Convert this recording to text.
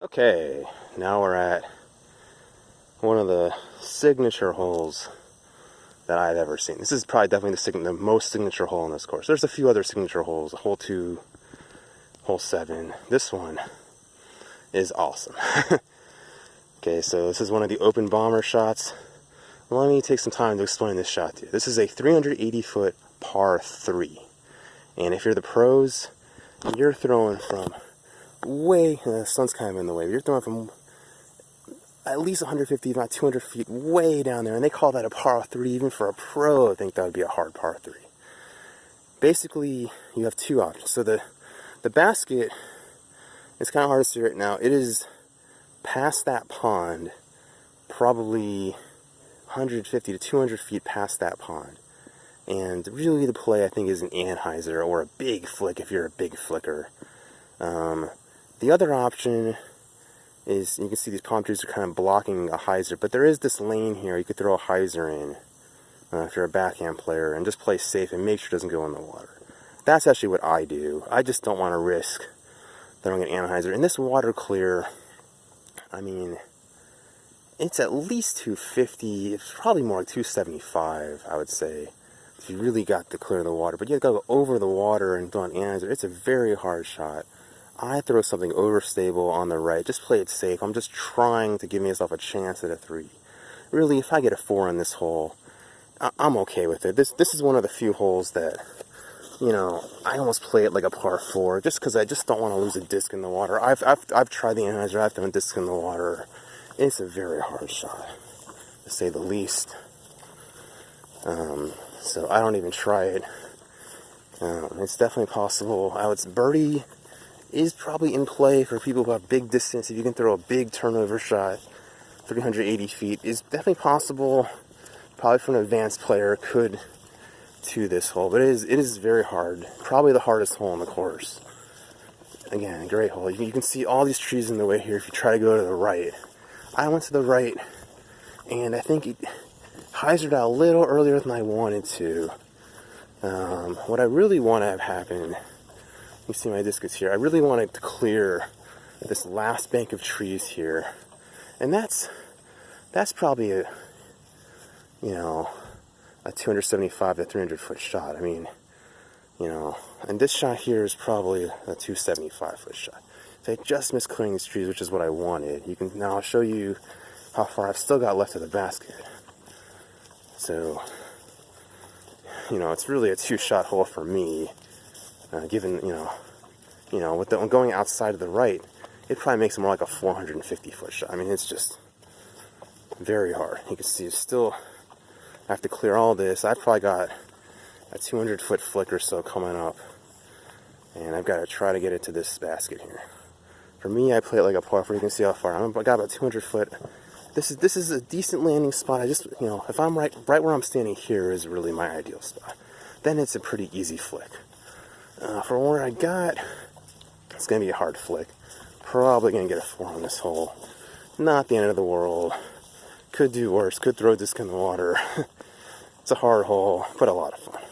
Okay, now we're at one of the signature holes that I've ever seen. This is probably definitely the most signature hole in this course. There's a few other signature holes, hole 2, hole 7. This one is awesome. Okay, so this is one of the open bomber shots. Let me take some time to explain this shot to you. This is a 380-foot par 3. And if you're the pros, you're throwing from way, the sun's kind of in the way, but you're throwing from at least 150, if not 200 feet, way down there, and they call that a par 3. Even for a pro, I think that would be a hard par 3. Basically, you have two options. So the basket, it's kind of hard to see right now. It is past that pond, probably 150 to 200 feet past that pond. And really the play, I think, is an anhyzer or a big flick if you're a big flicker. The other option is, you can see these palm trees are kind of blocking a hyzer, but there is this lane here you could throw a hyzer in if you're a backhand player, and just play safe and make sure it doesn't go in the water. That's actually what I do. I just don't want to risk throwing an anhyzer. And this water clear, I mean, it's at least 250, it's probably more like 275, I would say, if you really got to clear the water. But you have to go over the water and throw an anhyzer. It's a very hard shot. I throw something overstable on the right. Just play it safe. I'm just trying to give myself a chance at a 3. Really, if I get a 4 on this hole, I'm okay with it. This is one of the few holes that, you know, I almost play it like a par 4, just because I just don't want to lose a disc in the water. I've tried the anhyzer. I've thrown discs in the water. It's a very hard shot, to say the least. So I don't even try it. It's definitely possible. Birdie is probably in play for people who have big distance. If you can throw a big turnover shot, 380 feet, is definitely possible. Probably for an advanced player could to this hole, but it is very hard. Probably the hardest hole in the course. Again, great hole. You can see all these trees in the way here if you try to go to the right. I went to the right, and I think it hyzered out a little earlier than I wanted to. What I really want to have happen, you see my discus here, I really wanted to clear this last bank of trees here. And that's probably a 275 to 300 foot shot. I mean, and this shot here is probably a 275 foot shot. So I just missed clearing these trees, which is what I wanted. Now I'll show you how far I've still got left of the basket. So, it's really a 2-shot hole for me, given, with going outside of the right, it probably makes it more like a 450 foot shot. I mean, it's just very hard. You can see you still have to clear all this. I've probably got a 200 foot flick or so coming up, and I've got to try to get it to this basket here. For me, I play it like a par 4. You can see how far I got about 200 foot. This is a decent landing spot. I just, if I'm right where I'm standing here is really my ideal spot. Then it's a pretty easy flick. For where I got, it's going to be a hard flick. Probably going to get a 4 on this hole. Not the end of the world. Could do worse. Could throw a disc in the water. It's a hard hole, but a lot of fun.